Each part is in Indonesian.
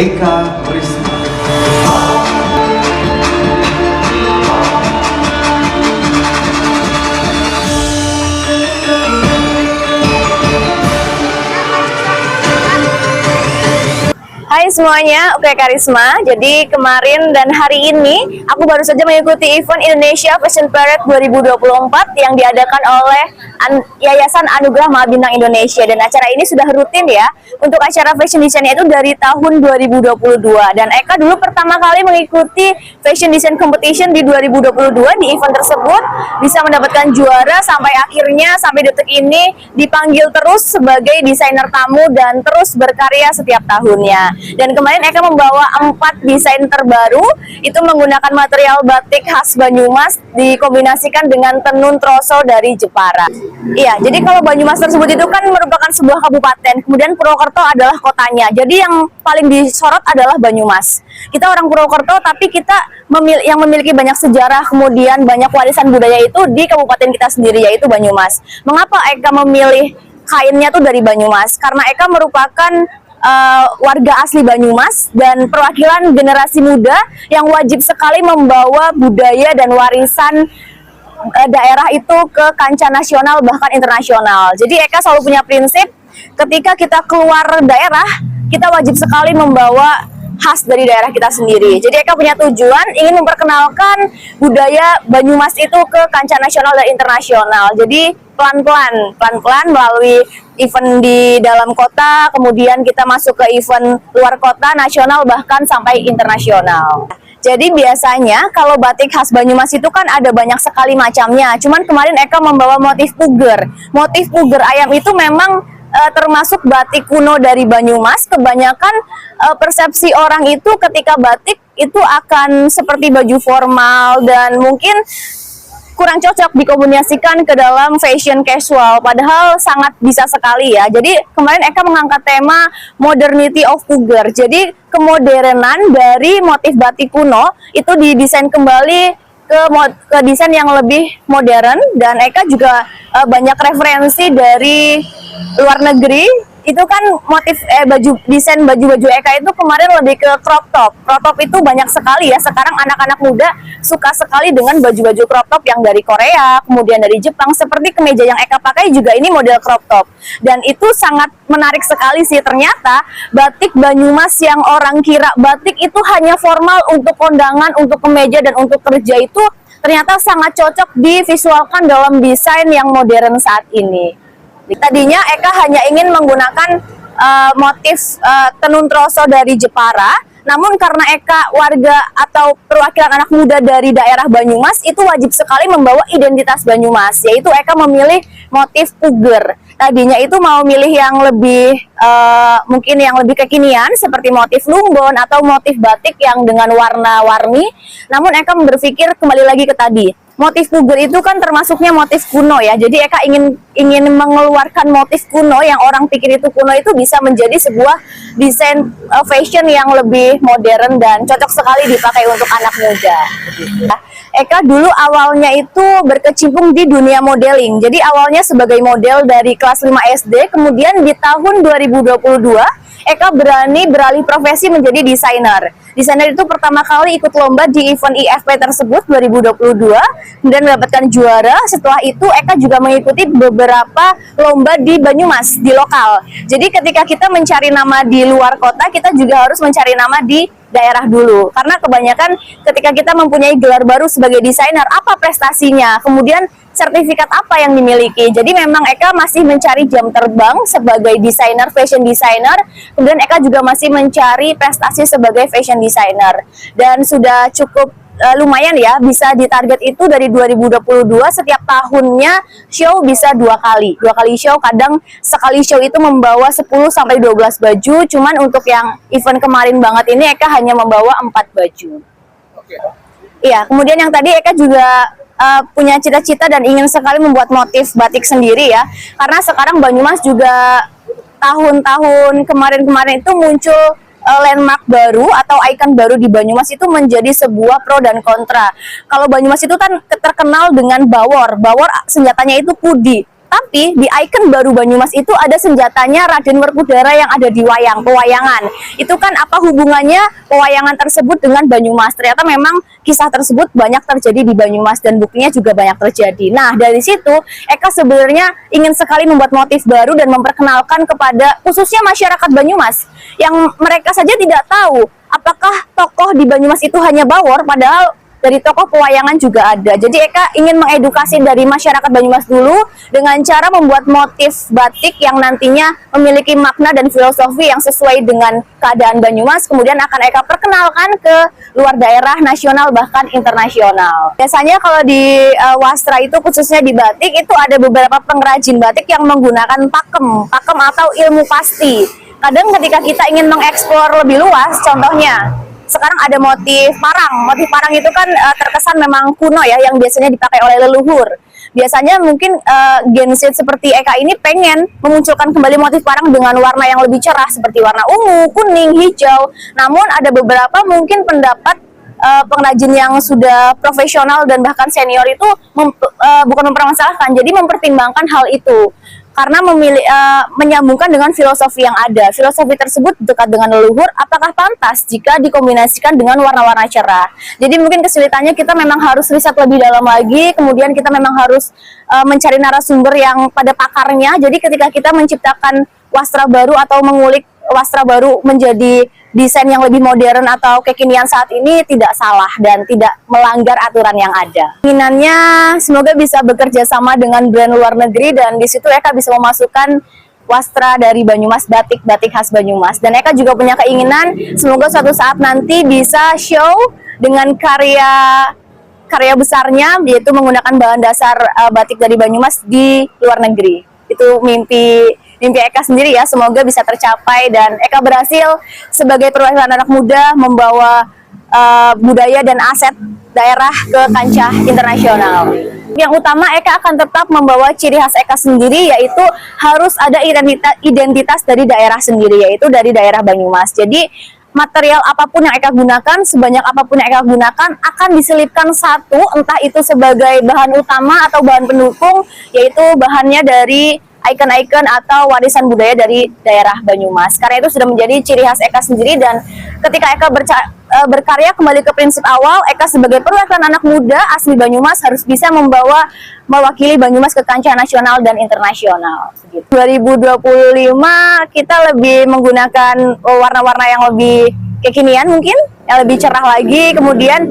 Eka Risma. Hai semuanya, oke Karisma. Jadi kemarin dan hari ini aku baru saja mengikuti event Indonesia Fashion Parade 2024 yang diadakan oleh Yayasan Anugerah Maha Bintang Indonesia, dan acara ini sudah rutin ya untuk acara fashion design itu dari tahun 2022, dan Eka dulu pertama kali mengikuti fashion design competition di 2022. Di event tersebut bisa mendapatkan juara sampai akhirnya sampai detik ini dipanggil terus sebagai desainer tamu dan terus berkarya setiap tahunnya. Dan kemarin Eka membawa 4 desain terbaru, itu menggunakan material batik khas Banyumas dikombinasikan dengan tenun troso dari Jepara. Iya, jadi kalau Banyumas tersebut itu kan merupakan sebuah kabupaten, kemudian Purwokerto adalah kotanya. Jadi yang paling disorot adalah Banyumas. Kita orang Purwokerto, tapi kita yang memiliki banyak sejarah, kemudian banyak warisan budaya itu di kabupaten kita sendiri, yaitu Banyumas. Mengapa Eka memilih kainnya tuh dari Banyumas? Karena Eka merupakan warga asli Banyumas dan perwakilan generasi muda yang wajib sekali membawa budaya dan warisan daerah itu ke kancah nasional bahkan internasional. Jadi Eka selalu punya prinsip, ketika kita keluar daerah, kita wajib sekali membawa khas dari daerah kita sendiri. Jadi Eka punya tujuan ingin memperkenalkan budaya Banyumas itu ke kancah nasional dan internasional. Jadi pelan-pelan melalui event di dalam kota, kemudian kita masuk ke event luar kota, nasional, bahkan sampai internasional. Jadi biasanya kalau batik khas Banyumas itu kan ada banyak sekali macamnya. Cuman kemarin Eka membawa motif puger. Motif puger ayam itu memang termasuk batik kuno dari Banyumas. Kebanyakan persepsi orang itu ketika batik itu akan seperti baju formal dan mungkin kurang cocok dikombinasikan ke dalam fashion casual, padahal sangat bisa sekali ya. Jadi kemarin Eka mengangkat tema modernity of puger. Jadi kemodernan dari motif batik kuno itu didesain kembali ke desain yang lebih modern, dan Eka juga banyak referensi dari luar negeri. Itu kan motif desain baju-baju Eka itu kemarin lebih ke crop top. Crop top itu banyak sekali ya. Sekarang anak-anak muda suka sekali dengan baju-baju crop top yang dari Korea, kemudian dari Jepang. Seperti kemeja yang Eka pakai juga ini model crop top. Dan itu sangat menarik sekali sih. Ternyata batik Banyumas yang orang kira batik itu hanya formal untuk kondangan, untuk kemeja, dan untuk kerja itu ternyata sangat cocok divisualkan dalam desain yang modern saat ini. Tadinya Eka hanya ingin menggunakan motif tenun troso dari Jepara, namun karena Eka warga atau perwakilan anak muda dari daerah Banyumas, itu wajib sekali membawa identitas Banyumas, yaitu Eka memilih motif puger. Tadinya itu mau milih yang lebih mungkin yang lebih kekinian seperti motif lumbon atau motif batik yang dengan warna-warni, namun Eka berpikir kembali lagi ke tadi. Motif puger itu kan termasuknya motif kuno ya. Jadi Eka ingin mengeluarkan motif kuno yang orang pikir itu kuno itu bisa menjadi sebuah desain fashion yang lebih modern dan cocok sekali dipakai untuk anak muda. Eka dulu awalnya itu berkecimpung di dunia modeling. Jadi awalnya sebagai model dari kelas 5 SD, kemudian di tahun 2022 Eka beralih profesi menjadi desainer. Desainer itu pertama kali ikut lomba di event IFP tersebut 2022, kemudian mendapatkan juara. Setelah itu Eka juga mengikuti beberapa lomba di Banyumas, di lokal. Jadi ketika kita mencari nama di luar kota, kita juga harus mencari nama di daerah dulu. Karena kebanyakan ketika kita mempunyai gelar baru sebagai desainer, apa prestasinya? Kemudian sertifikat apa yang dimiliki. Jadi memang Eka masih mencari jam terbang sebagai desainer, fashion designer. Kemudian Eka juga masih mencari prestasi sebagai fashion designer. Dan sudah cukup lumayan ya, bisa ditarget itu dari 2022 setiap tahunnya show bisa 2 kali show. Kadang sekali show itu membawa 10-12 baju. Cuman untuk yang event kemarin banget ini Eka hanya membawa 4 baju. Iya, kemudian yang tadi Eka juga punya cita-cita dan ingin sekali membuat motif batik sendiri ya, karena sekarang Banyumas juga tahun-tahun kemarin itu muncul landmark baru atau ikon baru di Banyumas itu menjadi sebuah pro dan kontra. Kalau Banyumas itu kan terkenal dengan bawor senjatanya itu pudi. Tapi di ikon baru Banyumas itu ada senjatanya Raden Werkudara yang ada di pewayangan. Itu kan apa hubungannya pewayangan tersebut dengan Banyumas? Ternyata memang kisah tersebut banyak terjadi di Banyumas dan buktinya juga banyak terjadi. Nah, dari situ Eka sebenarnya ingin sekali membuat motif baru dan memperkenalkan kepada khususnya masyarakat Banyumas yang mereka saja tidak tahu apakah tokoh di Banyumas itu hanya Bawor, padahal dari tokoh pewayangan juga ada. Jadi Eka ingin mengedukasi dari masyarakat Banyumas dulu dengan cara membuat motif batik yang nantinya memiliki makna dan filosofi yang sesuai dengan keadaan Banyumas. Kemudian akan Eka perkenalkan ke luar daerah, nasional, bahkan internasional. Biasanya kalau di wastra itu, khususnya di batik, itu ada beberapa pengrajin batik yang menggunakan pakem atau ilmu pasti. Kadang ketika kita ingin mengeksplor lebih luas, contohnya sekarang ada motif parang. Motif parang itu kan terkesan memang kuno ya, yang biasanya dipakai oleh leluhur. Biasanya mungkin Gen Z seperti Eka ini pengen memunculkan kembali motif parang dengan warna yang lebih cerah seperti warna ungu, kuning, hijau. Namun ada beberapa mungkin pendapat pengrajin yang sudah profesional dan bahkan senior itu bukan mempermasalahkan, jadi mempertimbangkan hal itu. Karena menyambungkan dengan filosofi yang ada. Filosofi tersebut dekat dengan leluhur, apakah pantas jika dikombinasikan dengan warna-warna cerah. Jadi mungkin kesulitannya kita memang harus riset lebih dalam lagi, kemudian kita memang harus mencari narasumber yang pada pakarnya. Jadi ketika kita menciptakan wastra baru atau mengulik wastra baru menjadi desain yang lebih modern atau kekinian saat ini, tidak salah dan tidak melanggar aturan yang ada. Keinginannya semoga bisa bekerja sama dengan brand luar negeri, dan di situ Eka bisa memasukkan wastra dari Banyumas, batik khas Banyumas. Dan Eka juga punya keinginan semoga suatu saat nanti bisa show dengan karya besarnya, yaitu menggunakan bahan dasar batik dari Banyumas di luar negeri. Itu mimpi Eka sendiri ya, semoga bisa tercapai dan Eka berhasil sebagai perwakilan anak muda membawa budaya dan aset daerah ke kancah internasional. Yang utama, Eka akan tetap membawa ciri khas Eka sendiri, yaitu harus ada identitas dari daerah sendiri, yaitu dari daerah Banyumas. Jadi material apapun yang Eka gunakan, sebanyak apapun yang Eka gunakan, akan diselipkan satu, entah itu sebagai bahan utama atau bahan pendukung, yaitu bahannya dari ikon-ikon atau warisan budaya dari daerah Banyumas. Karena itu sudah menjadi ciri khas Eka sendiri, dan ketika Eka berkarya kembali ke prinsip awal, Eka sebagai perwakilan anak muda asli Banyumas harus bisa mewakili Banyumas ke kancah nasional dan internasional. 2025 kita lebih menggunakan warna-warna yang lebih kekinian mungkin, yang lebih cerah lagi, kemudian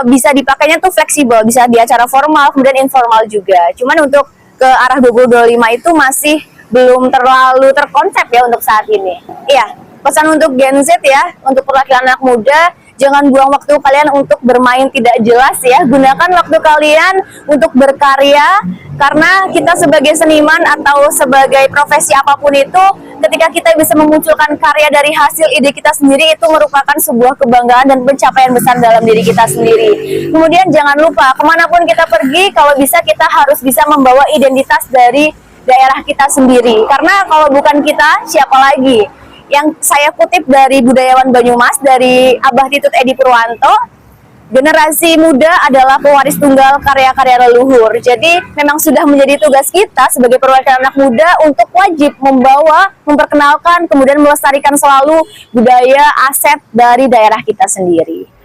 bisa dipakainya tuh fleksibel, bisa di acara formal, kemudian informal juga. Cuman untuk ke arah 2025 itu masih belum terlalu terkonsep ya untuk saat ini. Iya, pesan untuk Gen Z ya, untuk perwakilan anak muda, jangan buang waktu kalian untuk bermain tidak jelas ya. Gunakan waktu kalian untuk berkarya, karena kita sebagai seniman atau sebagai profesi apapun itu, ketika kita bisa memunculkan karya dari hasil ide kita sendiri, itu merupakan sebuah kebanggaan dan pencapaian besar dalam diri kita sendiri. Kemudian jangan lupa, kemanapun kita pergi, kalau bisa kita harus bisa membawa identitas dari daerah kita sendiri. Karena kalau bukan kita, siapa lagi? Yang saya kutip dari budayawan Banyumas, dari Abah Titut Edi Purwanto, generasi muda adalah pewaris tunggal karya-karya leluhur. Jadi memang sudah menjadi tugas kita sebagai perwakilan anak muda untuk wajib membawa, memperkenalkan, kemudian melestarikan selalu budaya aset dari daerah kita sendiri.